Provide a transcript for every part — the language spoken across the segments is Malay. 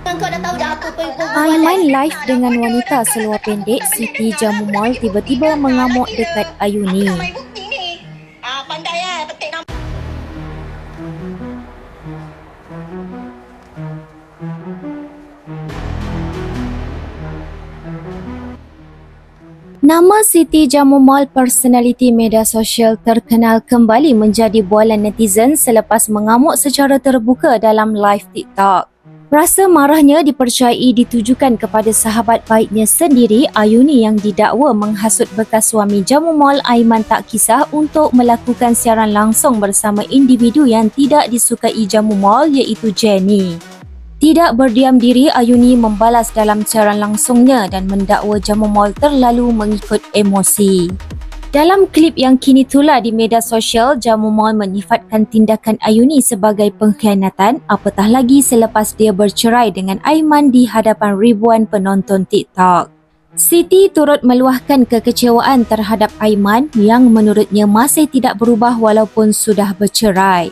Kau dah tahu dah apa perempuan Aiman live dengan wanita seluar pendek Siti Jamu Mall tiba-tiba mengamuk dekat Ayuni. Aku nak main bukti ni. Pandai petik nama. Nama Siti Jamu Mall, personaliti media sosial terkenal, kembali menjadi bualan netizen selepas mengamuk secara terbuka dalam live TikTok. Rasa marahnya dipercayai ditujukan kepada sahabat baiknya sendiri, Ayuni, yang didakwa menghasut bekas suami Jamu Mall, Aiman Tak Kisah, untuk melakukan siaran langsung bersama individu yang tidak disukai Jamu Mall, iaitu Jenny. Tidak berdiam diri, Ayuni membalas dalam siaran langsungnya dan mendakwa Jamu Mall terlalu mengikut emosi. Dalam klip yang kini tular di media sosial, Jamu Mall menyifatkan tindakan Ayuni sebagai pengkhianatan, apatah lagi selepas dia bercerai dengan Aiman di hadapan ribuan penonton TikTok. Siti turut meluahkan kekecewaan terhadap Aiman yang menurutnya masih tidak berubah walaupun sudah bercerai.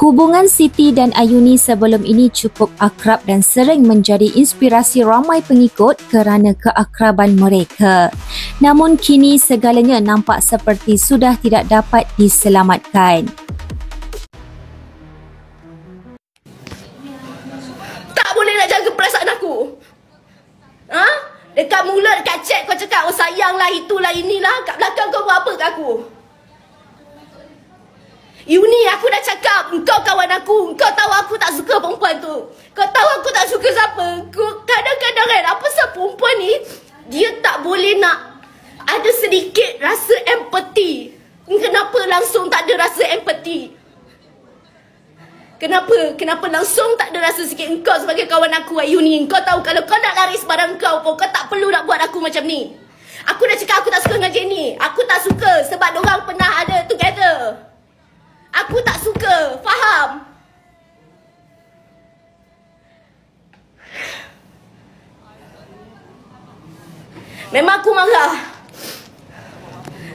Hubungan Siti dan Ayuni sebelum ini cukup akrab dan sering menjadi inspirasi ramai pengikut kerana keakraban mereka. Namun kini segalanya nampak seperti sudah tidak dapat diselamatkan. Tak boleh nak jaga perasaan aku. Dekat mulut, dekat chat kau cakap, oh sayanglah, itulah, inilah. Kat belakang kau buat apa kat aku? Yuni, aku dah cakap, engkau kawan aku. Engkau tahu aku tak suka perempuan tu. Kau tahu aku tak suka siapa. Kadang-kadang kan, apa sebab perempuan ni, dia tak boleh nak ada sedikit rasa empati. Kenapa langsung tak ada rasa empati? Kenapa langsung tak ada rasa sikit? Engkau sebagai kawan aku, Yuni, kau tahu kalau kau nak lari sembarang kau pun, kau tak perlu nak buat aku macam ni. Aku dah cakap aku tak suka dengan Jenny. Aku tak suka sebab diorang pernah ada together. Aku tak suka, faham? Memang aku marah.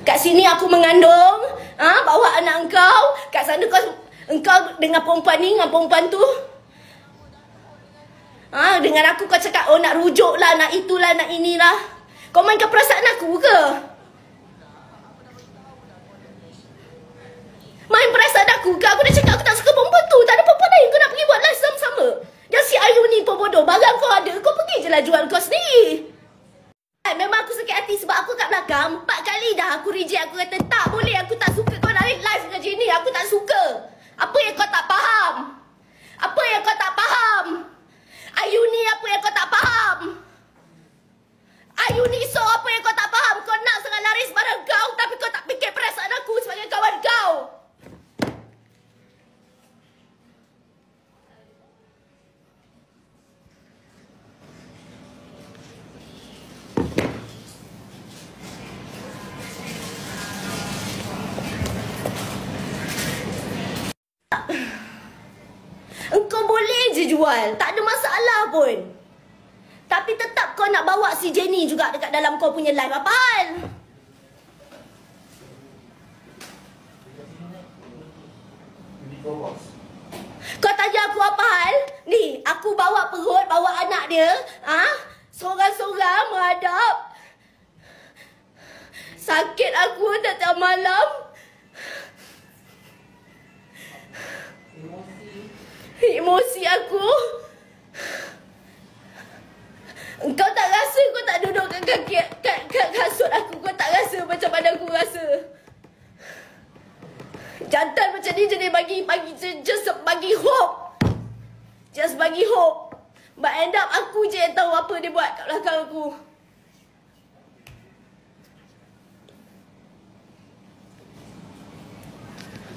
Kat sini aku mengandung, bawa anak engkau. Kat sana engkau dengan perempuan ni, dengan perempuan tu. Dengan aku kau cakap, oh nak rujuk lah, nak itulah, nak inilah. Kau mainkan perasaan aku ke? Main perasaan aku ke? Aku dah cakap aku tak suka perempuan tu. Tak ada perempuan lain kau nak pergi buat live sama-sama. Dan si Ayuni pun bodoh. Barang kau ada, kau pergi je lah jual kau sendiri. Memang aku sakit hati sebab aku kat belakang 4 kali dah aku reject. Aku kata tak boleh, aku tak suka kau nak live dengan Jenny. Aku tak suka. Apa yang kau tak faham? Apa yang kau tak faham? Ayuni, apa yang kau tak faham? Ayuni, so apa yang kau tak faham? Kau nak sangat laris barang kau, tapi kau tak fikir perasaan aku sebagai kawan kau. Engkau boleh je jual, tak ada masalah pun. Tapi tetap kau nak bawa si Jenny juga dekat dalam kau punya live. Apa hal? Kau tanya aku apa hal? Ni, aku bawa perut, bawa anak dia, sorang-sorang menghadap. Sakit aku tiap malam. Emosi aku. Kau tak rasa kau tak duduk kat kasut aku? Kau tak rasa macam mana aku rasa? Jantan macam ni jadi just bagi hope. Just bagi hope. But end up aku je yang tahu apa dia buat kat belakang aku.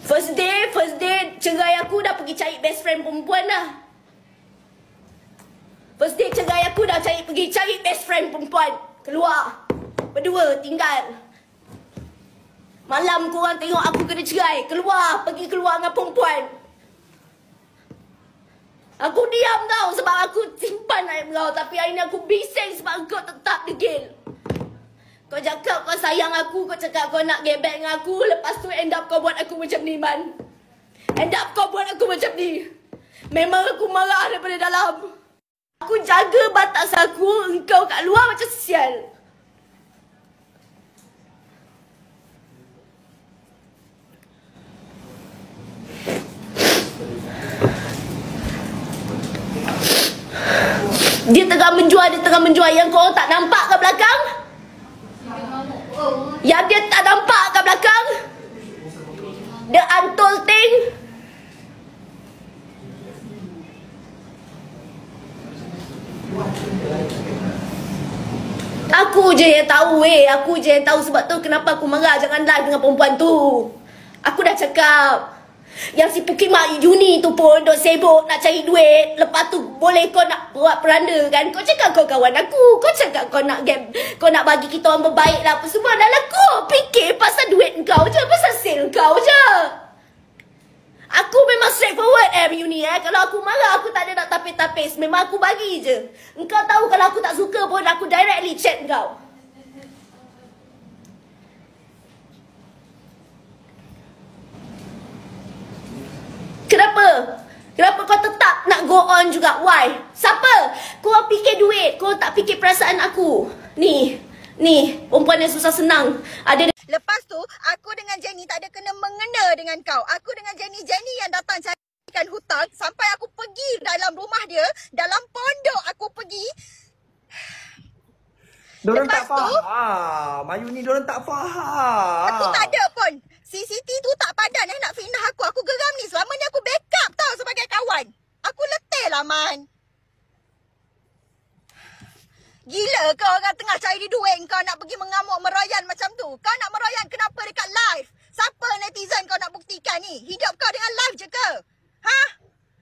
First day cerai aku dah pergi cari best friend perempuan dah. First day cerai aku dah pergi cari best friend perempuan. Keluar. Berdua tinggal. Malam korang tengok aku kena cerai. Pergi keluar dengan perempuan. Aku diam tau sebab aku simpan air kau. Tapi hari ni aku bising sebab kau tetap degil. Kau cakap kau sayang aku, kau cakap kau nak get back dengan aku. Lepas tu end up kau buat aku macam ni, Man. End up kau buat aku macam ni. Memang aku marah daripada dalam. aku jaga batas aku, engkau kat luar macam sial. Dia tengah menjual, yang kau tak nampak kat belakang? Yang dia tak nampak kat belakang? The untold thing. Aku je yang tahu aku je yang tahu, sebab tu kenapa aku marah jangan live dengan perempuan tu. Aku dah cakap. Yang si Puki Mak Uni tu pun duk sibuk nak cari duit. Lepas tu boleh kau nak buat peranda kan? Kau cakap kau kawan aku. Kau cakap kau nak game, kau nak bagi kita orang berbaik lah apa semua. Dah lah kau fikir pasal duit kau je, pasal sale kau je. Aku memang straightforward Uni Kalau aku marah aku tak ada nak tapis-tapis. Memang aku bagi je. Engkau tahu kalau aku tak suka pun aku directly chat kau. Kenapa? Kenapa kau tetap nak go on juga? Why? Siapa? Kau fikir duit, kau tak fikir perasaan aku. Ni, perempuan yang susah senang. Ada. Lepas tu, aku dengan Jenny tak ada kena mengena dengan kau. Aku dengan Jenny yang datang carikan hutang sampai aku pergi dalam rumah dia, dalam pondok aku pergi. Diorang tak faham. Ayu ni diorang tak faham. Aku tak ada pun. Si Siti tu tak padan nak fitnah aku. Aku geram ni. Selama ni aku backup tau sebagai kawan. Aku letih lah, Man. Gila ke orang tengah cari duit kau nak pergi mengamuk meroyan macam tu? Kau nak meroyan kenapa dekat live? Siapa netizen kau nak buktikan ni? Hidup kau dengan live je ke? Ha?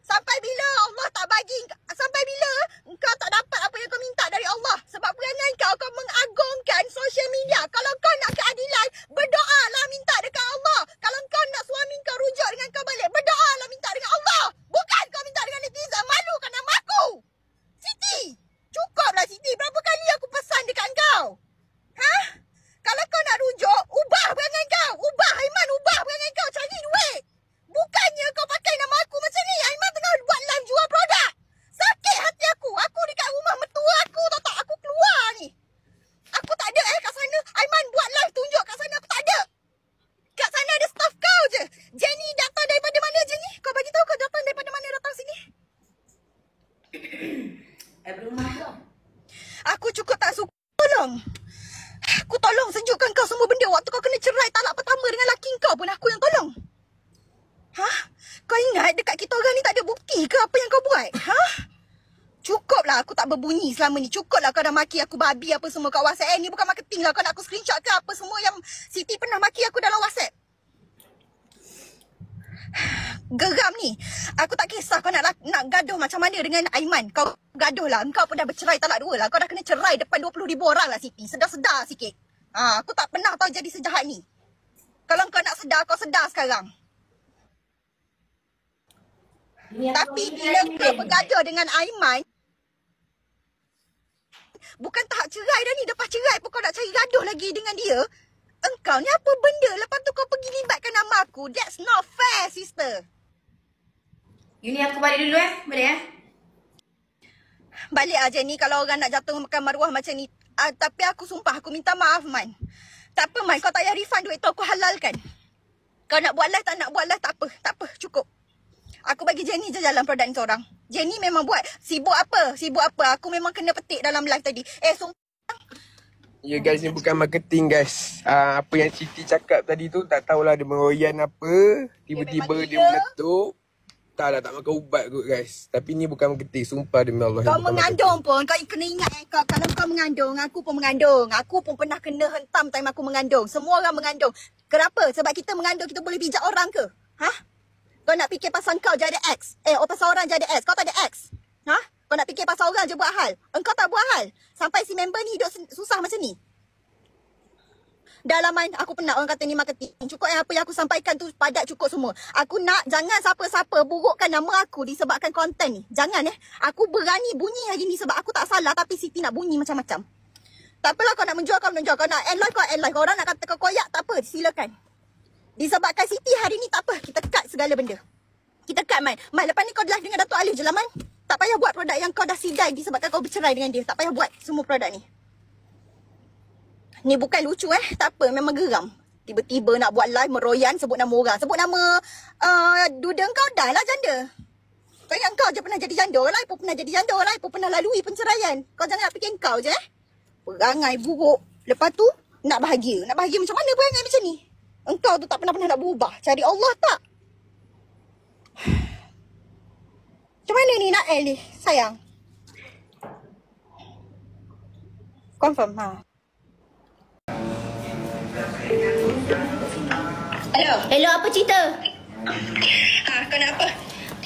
Sampai bila Allah tak bagi? Sampai bila kau tak dapat apa yang kau minta dari Allah? Sebab perangai kau mengagungkan social media. Kalau kau nak keadilan, berdoalah minta dekat Allah. Kalau kau nak suami kau rujuk dengan kau balik, berdoalah minta dengan Allah. Bukan kau minta dengan netizen. Malukan nama aku. Siti, cukuplah Siti. Berapa kali aku pesan dekat kau? Ha? Kalau kau nak rujuk, ubah perangai kau. Ubah, Aiman, ubah perangai kau. Cari duit. Bukannya kau pakai nama aku macam ni. Aiman tengah buat live jual produk. Sakit hati aku. Aku dekat rumah mertua aku tahu tak. Aku keluar ni. Aku tak ada kat sana. Aiman buat live tunjuk kat sana. Aku tak ada. Kat sana ada staff kau je. Jenny datang daripada mana Jenny? Kau bagi tahu kau datang daripada mana datang sini? Aku cukup tak suka. Tolong. Aku tolong sejukkan kau semua benda. Waktu kau kena cerai talak pertama dengan laki kau pun aku yang tolong. Ha? Kau ingat dekat kita orang ni tak ada bukti ke apa yang kau buat? Ha? Cukuplah aku tak berbunyi selama ni. Cukuplah kau dah maki aku babi apa semua kat WhatsApp. Ni bukan marketing lah. Kau nak aku screenshot ke apa semua yang Siti pernah maki aku dalam WhatsApp. Geram ni. Aku tak kisah kau nak gaduh macam mana dengan Aiman. Kau gaduh lah. Engkau pun dah bercerai talak dua lah. Kau dah kena cerai depan 20,000 orang lah Siti. Sedar-sedar sikit. Ha, aku tak pernah tahu jadi sejahat ni. Kalau kau nak sedar, kau sedar sekarang. Tapi bila kau bergaduh dengan Aiman, bukan tahap cerai dah ni. Lepas cerai pun kau nak cari gaduh lagi dengan dia. Engkau ni apa benda? Lepas tu kau pergi libatkan nama aku. That's not fair, sister. Uni aku balik dulu balik Balik aja ni kalau orang nak jatuh makan maruah macam ni. Tapi aku sumpah, aku minta maaf, Man. Tak apa, Man. Kau tak payah refund duit tu. Aku halalkan. Kau nak buat live, tak nak buat live, tak apa. Tak apa, cukup. Aku bagi Jenny je jalan produk ni seorang. Jenny memang buat. Sibuk apa? Aku memang kena petik dalam live tadi. Sumpah. Ya guys, ni bukan marketing guys. Apa yang Siti cakap tadi tu tak tahulah dia meroyan apa. Tiba-tiba dia meletup. Tak makan ubat kot guys. Tapi ni bukan marketing. Sumpah demi Allah. Kau mengandung pun. Kau kena ingat kalau kau mengandung, aku pun mengandung. Aku pun pernah kena hentam time aku mengandung. Semua orang mengandung. Kenapa? Sebab kita mengandung, kita boleh pijak orang ke? Ha? Kau nak fikir pasal kau je ada X. Pasal orang je ada X. Kau tak ada X. Ha? Kau nak fikir pasal orang je buat hal. Engkau tak buat hal. Sampai si member ni hidup susah macam ni. Dah lama aku penat orang kata ni marketing. Cukup yang apa yang aku sampaikan tu padat cukup semua. Aku nak jangan siapa-siapa burukkan nama aku disebabkan konten ni. Jangan Aku berani bunyi hari ni sebab aku tak salah tapi Siti nak bunyi macam-macam. Tak apalah kau nak menjual, kau menjual. Kau nak end live, kau end live. Kau orang nak kata kau koyak, tak apa. Silakan. Disebabkan Siti hari ni tak apa. Kita cut segala benda. Kita cut, Man. Man, lepas ni kau live dengan Datuk Alif je lah, Man. Tak payah buat produk yang kau dah sidai disebabkan kau bercerai dengan dia. Tak payah buat semua produk ni. Ni bukan lucu tak apa, memang geram. Tiba-tiba nak buat live meroyan sebut nama orang. Sebut nama duda kau dah lah janda. Kau ingat kau je pernah jadi janda, orang lain pun pernah jadi janda, orang lain pun pernah lalui penceraian. Kau jangan nak fikir kau je perangai buruk. Lepas tu nak bahagia. Nak bahagia macam mana perangai macam ni? Engkau tu tak pernah nak berubah. Cari Allah tak? Macam mana ni nak ni sayang? Confirm Hello. Hello, apa cerita? Kau nak apa?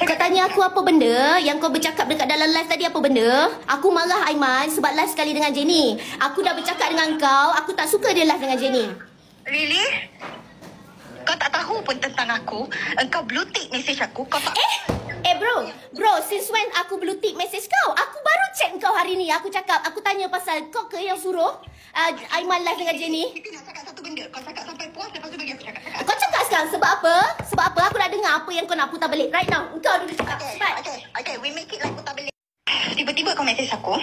Kau tanya aku apa benda yang kau bercakap dekat dalam live tadi, apa benda? Aku marah Aiman sebab live sekali dengan Jenny. Aku dah bercakap dengan kau, aku tak suka dia live dengan Jenny. Really? Kau tak tahu pun tentang aku. Engkau blue tick message aku. Kau tak... Bro, since when aku blue tick message kau? Aku baru check kau hari ni. Aku cakap, aku tanya pasal kau ke yang suruh Aiman live dengan Jenny. Kita nak cakap satu benda. Kau cakap sampai puas, lepas tu bagi aku cakap. Kau cakap sekarang sebab apa? Sebab apa? Aku dah dengar apa yang kau nak putar balik. Right now, kau dulu cakap. Okay, we make it like putar balik. Tiba-tiba kau message aku.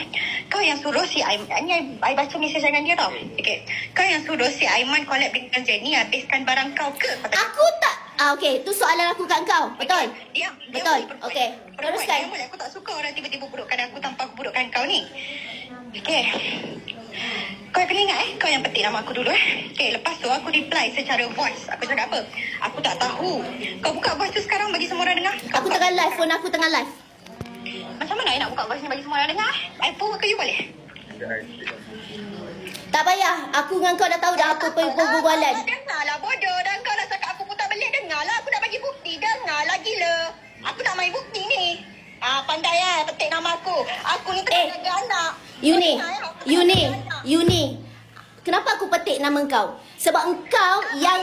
Kau yang suruh si Aiman. Ni I baca message dengan dia tau. Okay. Kau yang suruh si Aiman collab dengan Jenny habiskan barang kau ke? Aku tak. Okay, tu soalan aku kat kau. Betul? Dia betul. Okay. Teruskan. Aku tak suka orang tiba-tiba burukkan aku tanpa aku burukkan kau ni. Okay. Kau kena ingat kau yang petik nama aku dulu Okay, lepas tu aku reply secara voice. Aku cakap apa? Aku tak tahu. Kau buka voice tu sekarang bagi semua orang dengar. Aku tengah live, phone aku tengah live. Macam mana nak buka voice ni bagi semua orang dengar? I forward ke you boleh? Tak payah. Aku dengan kau dah tahu dah apa perbualan. Dengarlah bodoh. Dan kau nak cakap aku putar belik. Dengarlah. Aku nak bagi bukti. Dengarlah gila. Aku nak main bukti ni. Pandai petik nama aku. Aku ni tengah jaga anak. Yuni. Kenapa aku petik nama kau? Sebab engkau yang...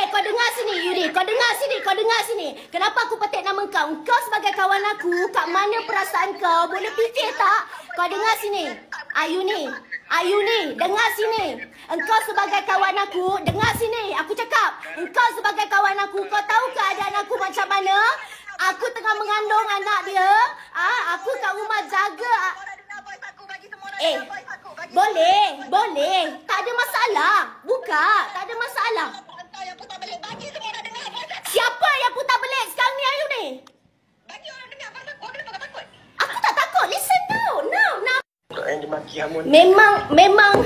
kau dengar sini Yuni. Kau dengar sini. Kenapa aku petik nama kau? Engkau sebagai kawan aku, kat mana perasaan kau? Boleh fikir tak? Kau dengar sini. Ayuni, dengar sini. Engkau sebagai kawan aku, dengar sini. Aku cakap, engkau sebagai kawan aku, kau tahu keadaan aku macam mana? Aku tengah mengandung anak dia. Aku kat rumah jaga. Boleh. Tak ada masalah. Buka, tak ada masalah. Siapa yang putar belik sekarang ni, Ayuni? Bagi orang dengar pasal kau kenapa kau takut? Aku tak takut. Listen now. Yang dimaki Hamun. Memang.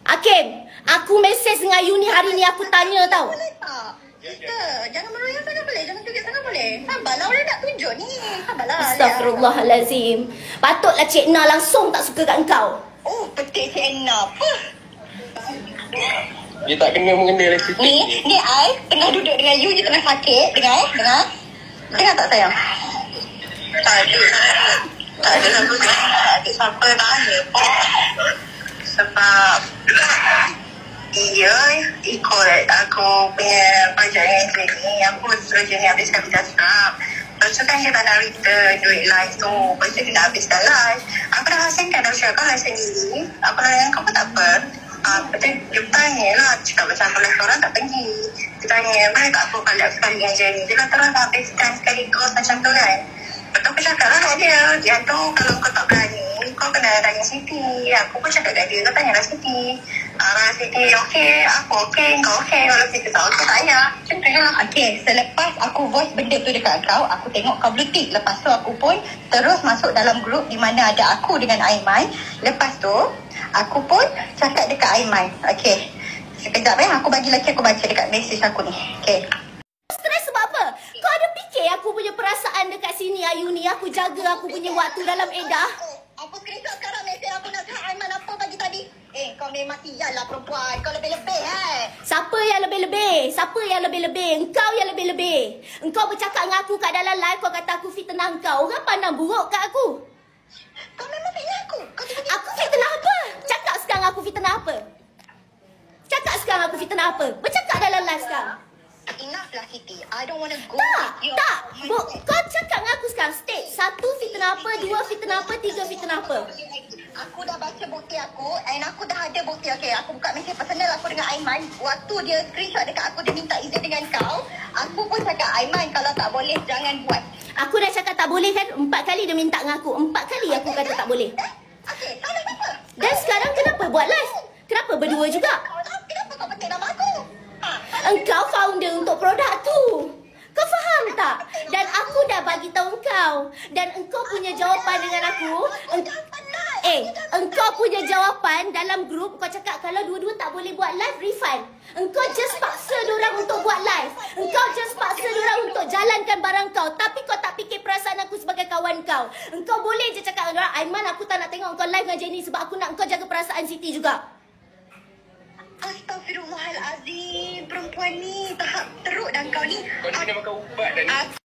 Hakim, aku mesej dengan Yuni hari ni, aku tanya tau. Boleh tak? Kita jangan meroyak sangat boleh. Jangan joget sangat boleh. Sabarlah, orang nak tunjuk ni. Sabarlah. Astaghfirullahalazim. Patutlah Cik Na langsung tak suka kat engkau. Oh, petik Cik Na apa? Dia tak kena mengena lah sikit. Ni I tengah duduk dengan you tengah sakit. Dengar tak sayang? Tak ada lagu ni. Tak ada siapa tanya pun. Sebab dia ikut aku punya projek ni. Aku suruh je ni habiskan visa scrub. Lepas tu kan dia tak nak return duit live tu. Lepas tu dia nak habiskan live. Aku dah hasilkan dah cakap kau live sendiri. Aku layan kau pun tak apa. Lepas tu dia bertanya lah. Cakap macam aku live orang tak pergi. Dia tanya boleh tak aku collab sekali dengan Jenny. Dia dah terus habiskan sekaligus macam tu kan. Lepas tu aku cakap lah kat dia. Yang tu kalau kau tak berani kau kena tanya Siti. Aku pun cakap kat dia. Kau tanya lah Siti. Siti okey. Aku okey. Kau okey. Kalau Siti tak okey tak payah. Macam tu lah. Okey. Selepas aku voice benda tu dekat kau. Aku tengok kau blue tick. Lepas tu aku pun terus masuk dalam grup di mana ada aku dengan Aiman. Lepas tu aku pun cakap dekat Aiman. Okey. Sekejap aku bagi lagi aku baca dekat mesej aku ni. Okey. Stres sebab apa? Kau ada fikir aku punya perasaan dekat sini, Ayuni? Aku jaga aku punya waktu dalam edah. Aku screenshot sekarang mesej aku nak cakap Aiman apa pagi tadi. Kau memang sial lah perempuan. Kau lebih-lebih Siapa yang lebih-lebih? Engkau yang lebih-lebih. Engkau bercakap dengan aku kat dalam live. Kau kata aku fitnah kau. Orang pandang buruk kat aku. Kau memang fitnah aku. Aku fitnah apa? Cakap sekarang aku fitnah apa? Bercakap dalam live sekarang. Enough lah Siti. I don't want to go. Tak. Kau cakap dengan aku sekarang. State. 1 fitnah apa, 2 fitnah apa, 3 fitnah apa. Aku dah baca bukti aku and aku dah ada bukti. Okay, aku buka mesej personal aku dengan Aiman. Waktu dia screenshot dekat aku, dia minta izin dengan kau. Aku pun cakap, Aiman kalau tak boleh jangan buat. Aku dah cakap tak boleh kan? 4 kali dia minta dengan aku. 4 kali aku kata tak boleh. Okay, salah apa? Dan sekarang kenapa buat live? Kenapa berdua juga? Kenapa kau petik nama aku? Engkau founder untuk produk tu. Kau faham tak? Dan aku dah bagi tahu kau. Dan engkau punya jawapan dengan aku. Engkau punya jawapan dalam grup. Kau cakap kalau dua-dua tak boleh buat live, refund. Engkau just paksa diorang untuk buat live. Engkau just paksa diorang untuk jalankan barang kau. Tapi kau tak fikir perasaan aku sebagai kawan kau. Engkau boleh je cakap dengan diorang, Aiman aku tak nak tengok kau live dengan Jenny sebab aku nak engkau jaga perasaan Siti juga. Astaghfirullahalazim. Perempuan ni tahap teruk dah kau ni. Kau ni kena makan ubat dah ni.